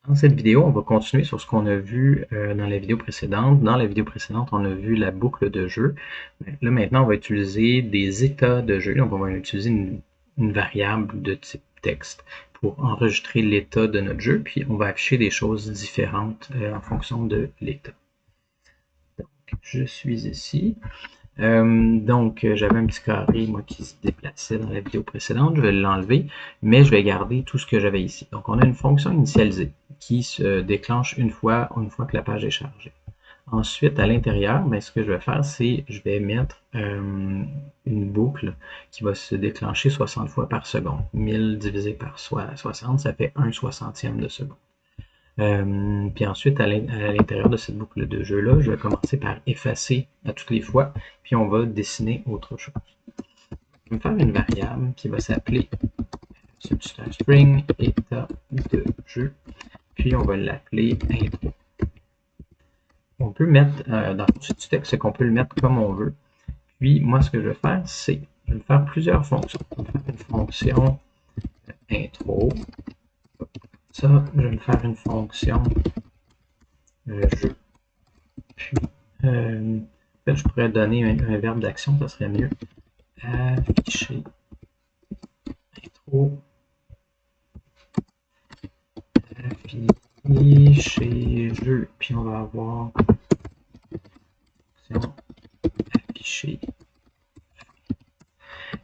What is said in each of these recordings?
Dans cette vidéo, on va continuer sur ce qu'on a vu dans la vidéo précédente. Dans la vidéo précédente, on a vu la boucle de jeu. Là, maintenant, on va utiliser des états de jeu. Donc, on va utiliser une variable de type texte pour enregistrer l'état de notre jeu. Puis, on va afficher des choses différentes en fonction de l'état. Donc, je suis ici. J'avais un petit carré, moi, qui se déplaçait dans la vidéo précédente. Je vais l'enlever, mais je vais garder tout ce que j'avais ici. Donc, on a une fonction initialisée qui se déclenche une fois que la page est chargée. Ensuite, à l'intérieur, ce que je vais faire, c'est je vais mettre une boucle qui va se déclencher 60 fois par seconde. 1000 divisé par 60, ça fait 1/60e de seconde. Puis ensuite, à l'intérieur de cette boucle de jeu-là, je vais commencer par effacer à toutes les fois, puis on va dessiner autre chose. Je vais me faire une variable qui va s'appeler substring état de jeu, puis on va l'appeler intro. On peut mettre, dans ce texte, c'est qu'on peut le mettre comme on veut. Puis moi, ce que je vais faire, c'est je vais faire plusieurs fonctions. Je vais faire une fonction intro. Ça, je vais me faire une fonction jeu. Puis, en fait, je pourrais donner un verbe d'action, ça serait mieux. Afficher intro. Afficher jeu. Puis on va avoir fonction afficher.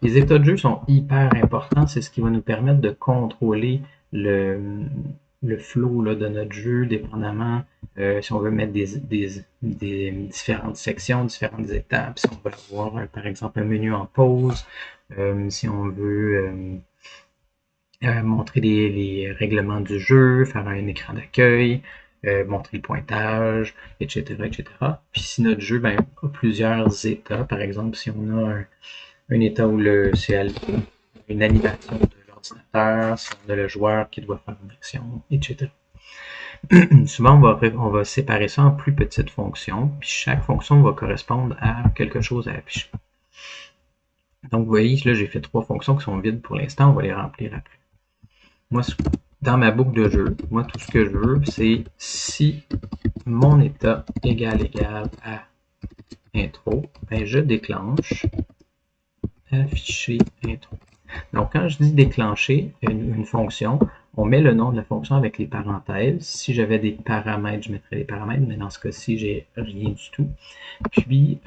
Les états de jeu sont hyper importants. C'est ce qui va nous permettre de contrôler le flow là, de notre jeu, dépendamment si on veut mettre des différentes sections, différentes étapes, si on veut avoir par exemple un menu en pause, si on veut montrer les règlements du jeu, faire un écran d'accueil, montrer le pointage, etc., etc. Puis si notre jeu a plusieurs états, par exemple si on a un état où c'est une animation de l'ordinateur, si on a le joueur qui doit faire une action, etc. Souvent, on va séparer ça en plus petites fonctions, puis chaque fonction va correspondre à quelque chose à afficher. Donc, vous voyez, là, j'ai fait 3 fonctions qui sont vides pour l'instant, on va les remplir après. Moi, dans ma boucle de jeu, moi, tout ce que je veux, c'est si mon état égale à intro, je déclenche afficher intro. Donc, quand je dis déclencher une fonction, on met le nom de la fonction avec les parenthèses. Si j'avais des paramètres, je mettrais les paramètres, mais dans ce cas-ci, j'ai rien du tout. Puis,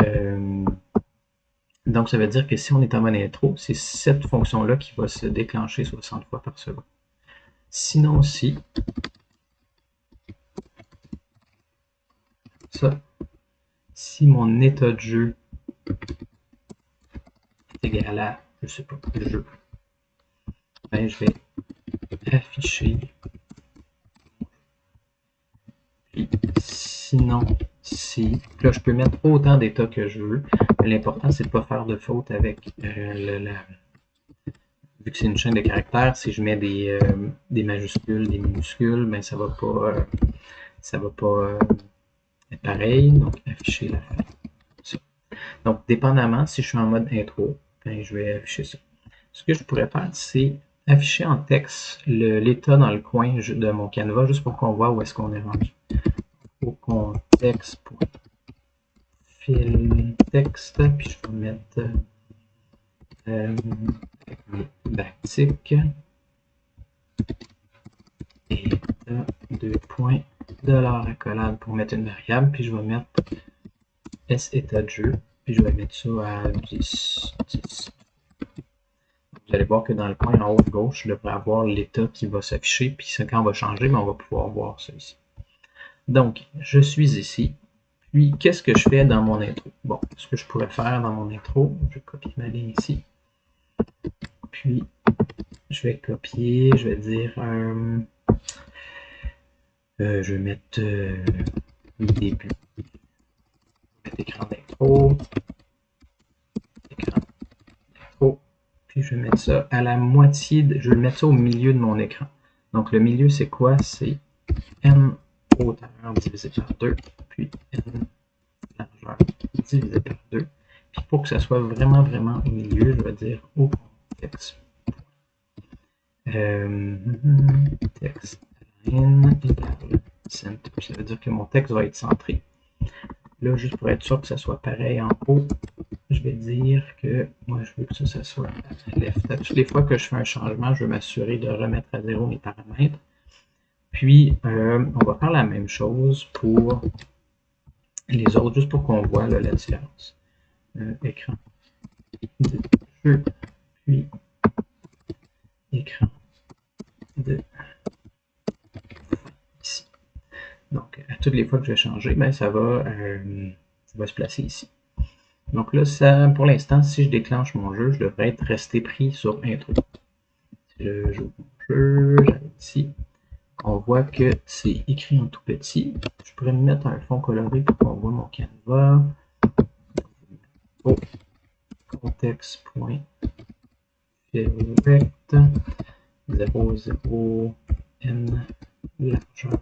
donc ça veut dire que si on est en mode intro, c'est cette fonction-là qui va se déclencher 60 fois par seconde. Sinon, si mon état de jeu est égal à, je sais pas, le jeu, je vais afficher. Puis, sinon, là, je peux mettre autant d'états que je veux. L'important, c'est de ne pas faire de faute avec vu que c'est une chaîne de caractères, si je mets des majuscules, des minuscules, ça va pas être pareil. Donc, afficher la fin. Ça. Donc, dépendamment, si je suis en mode intro, je vais afficher ça. Ce que je pourrais faire, c'est afficher en texte l'état dans le coin de mon canevas, juste pour qu'on voit où est-ce qu'on est rendu. Au contexte.fill texte, puis je vais mettre backtick et deux points $accolade pour mettre une variable, puis je vais mettre s état de jeu, puis je vais mettre ça à 10. Vous allez voir que dans le coin en haut à gauche, je devrais avoir l'état qui va s'afficher, puis quand on va changer, on va pouvoir voir ça ici. Donc, je suis ici. Puis, qu'est-ce que je fais dans mon intro? Bon, ce que je pourrais faire dans mon intro, je vais copier ma ligne ici. Puis, je vais copier, je vais dire, je vais mettre début. Je vais mettre écran d'intro. Écran d'intro. Puis, je vais mettre ça à la moitié, je vais mettre ça au milieu de mon écran. Donc, le milieu, c'est quoi? C'est n hauteur divisé par 2, puis n largeur divisé par 2. Puis pour que ça soit vraiment, vraiment au milieu, je vais dire au contexte. Texte in égale center. Ça veut dire que mon texte va être centré. Là, juste pour être sûr que ça soit pareil en haut, je vais dire que moi, je veux que ça soit left. Toutes les fois que je fais un changement, je veux m'assurer de remettre à zéro mes paramètres. Puis, on va faire la même chose pour les autres, juste pour qu'on voit là, la différence. Écran de jeu, puis écran de ici. Donc, à toutes les fois que je vais changer, ben, ça va se placer ici. Donc là, ça, pour l'instant, si je déclenche mon jeu, je devrais être resté pris sur intro. Si je joue mon jeu, j'arrive ici. On voit que c'est écrit en tout petit. Je pourrais me mettre un fond coloré pour qu'on voit mon canevas. Oh, contexte.select 00 n largeur.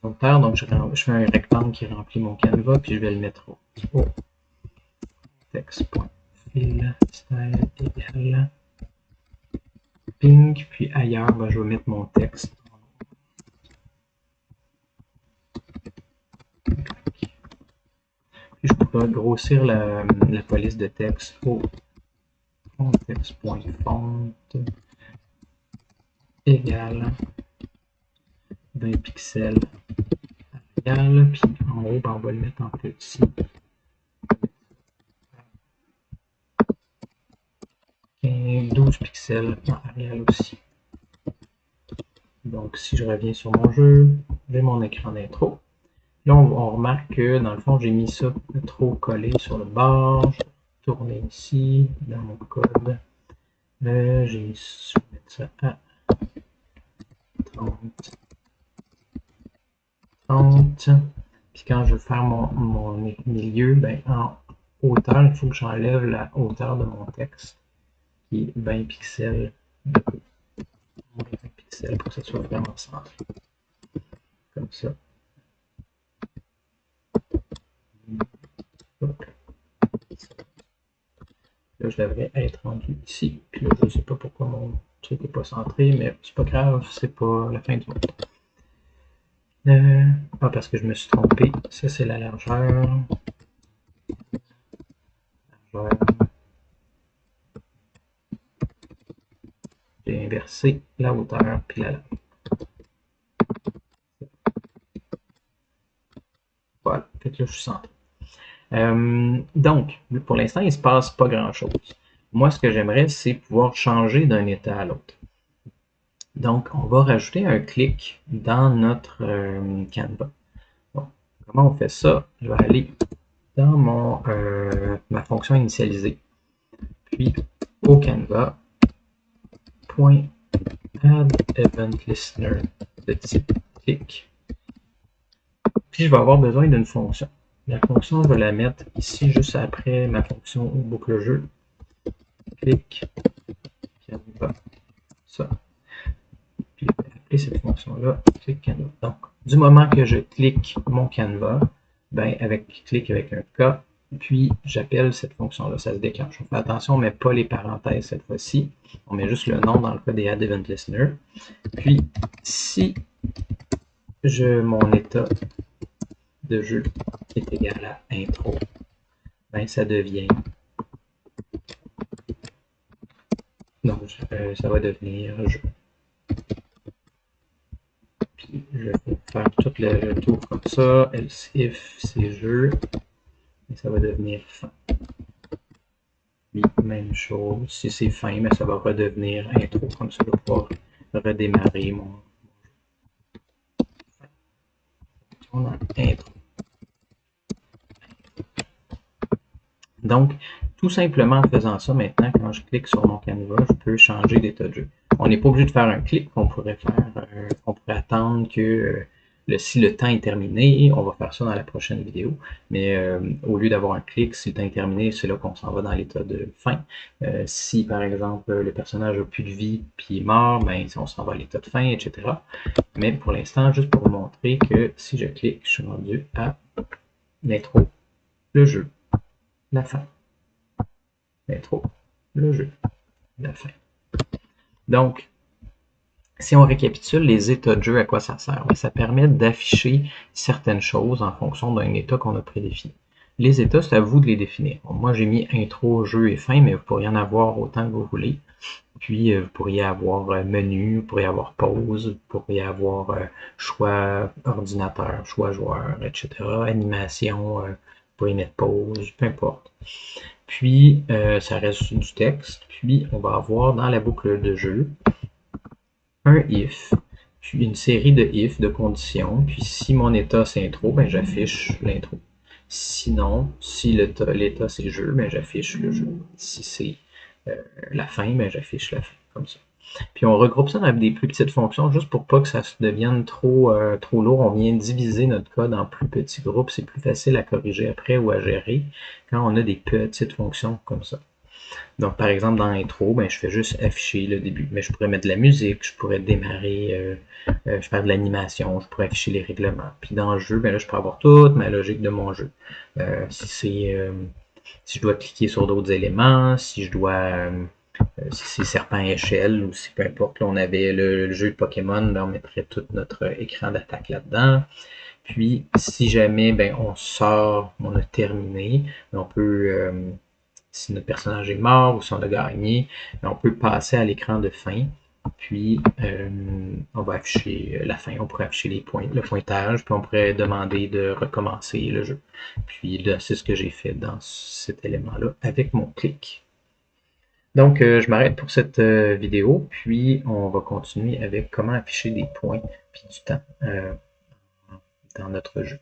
Donc je fais un rectangle qui remplit mon canevas, puis je vais le mettre au contexte.fill style égale pink, puis ailleurs, ben, je vais mettre mon texte. Puis je pourrais grossir la police de texte au contexte.font égale 20 pixels Arial, puis en haut, ben, on va le mettre en petit. 12 pixels en Arial aussi. Donc si je reviens sur mon jeu, j'ai mon écran d'intro. Là, on remarque que dans le fond, j'ai mis ça trop collé sur le bord. Je vais tourner ici, dans mon code. J'ai mis ça, mettre ça à 30. Puis quand je veux faire mon milieu, ben, en hauteur, il faut que j'enlève la hauteur de mon texte, qui est 20 pixels de côté. 20 pixels pour que ça soit vraiment centré. Comme ça. Hop. Là, je devrais être rendu ici. Puis là, je ne sais pas pourquoi mon truc n'est pas centré, mais c'est pas grave, c'est pas la fin du monde. Parce que je me suis trompé. Ça, c'est la largeur. J'ai inversé la hauteur puis la largeur. Voilà, fait que là, je suis centré. Donc, pour l'instant, il ne se passe pas grand-chose. Moi, ce que j'aimerais, c'est pouvoir changer d'un état à l'autre. Donc, on va rajouter un clic dans notre Canva. Bon, comment on fait ça? Je vais aller dans ma fonction initialisée, puis au Canva, .add event listener de type click. Puis je vais avoir besoin d'une fonction. La fonction, je vais la mettre ici juste après ma fonction boucle jeu. Click Canva. Ça. Puis je vais appeler cette fonction-là click Canva. Donc, du moment que je clique mon Canva, ben clique avec un K, puis j'appelle cette fonction-là, ça se déclenche. On fait attention, on ne met pas les parenthèses cette fois-ci. On met juste le nom dans le cas des Add Event Listener. Puis, si mon état de jeu est égal à intro, ben ça devient. Donc, ça va devenir jeu. Puis, je vais faire tout le tour comme ça. Else if c'est jeu. Et ça va devenir fin. Puis, même chose. Si c'est fin, mais ça va redevenir intro. Comme ça, je vais pouvoir redémarrer mon jeu. On a intro. Donc, tout simplement en faisant ça, maintenant, quand je clique sur mon Canva, je peux changer d'état de jeu. On n'est pas obligé de faire un clic, on pourrait attendre que si le temps est terminé, on va faire ça dans la prochaine vidéo, mais au lieu d'avoir un clic, si le temps est terminé, c'est là qu'on s'en va dans l'état de fin. Si par exemple le personnage n'a plus de vie puis est mort, ben, on s'en va à l'état de fin, etc. Mais pour l'instant, juste pour vous montrer que si je clique, je suis rendu à l'intro, le jeu, la fin. L'intro, le jeu, la fin. Donc, Si on récapitule les états de jeu, à quoi ça sert? Ça permet d'afficher certaines choses en fonction d'un état qu'on a prédéfini. Les états, c'est à vous de les définir. Bon, moi, j'ai mis intro, jeu et fin, mais vous pourriez en avoir autant que vous voulez. Puis, vous pourriez avoir menu, vous pourriez avoir pause, vous pourriez avoir choix ordinateur, choix joueur, etc. Animation, vous pourriez mettre pause, peu importe. Puis, ça reste du texte. Puis, on va avoir dans la boucle de jeu un if, puis une série de if, de conditions. Puis, si mon état c'est intro, ben, j'affiche l'intro. Sinon, si l'état c'est jeu, ben, j'affiche le jeu. Si c'est la fin, ben, j'affiche la fin, comme ça. Puis on regroupe ça dans des plus petites fonctions, juste pour pas que ça devienne trop lourd. On vient diviser notre code en plus petits groupes. C'est plus facile à corriger après ou à gérer quand on a des petites fonctions comme ça. Donc, par exemple, dans l'intro, ben, je fais juste afficher le début. Mais je pourrais mettre de la musique, je pourrais démarrer, faire de l'animation, je pourrais afficher les règlements. Puis dans le jeu, ben là, je peux avoir toute ma logique de mon jeu. Si je dois cliquer sur d'autres éléments, si je dois si c'est serpent à échelle ou si peu importe, là, on avait le jeu de Pokémon, là, on mettrait tout notre écran d'attaque là-dedans. Puis, si jamais ben, on sort, on a terminé, on peut, si notre personnage est mort ou si on a gagné, ben, on peut passer à l'écran de fin. Puis, on va afficher la fin, on pourrait afficher les points, le pointage, puis on pourrait demander de recommencer le jeu. Puis là, c'est ce que j'ai fait dans cet élément-là avec mon clic. Donc, je m'arrête pour cette vidéo, puis on va continuer avec comment afficher des points puis du temps dans notre jeu.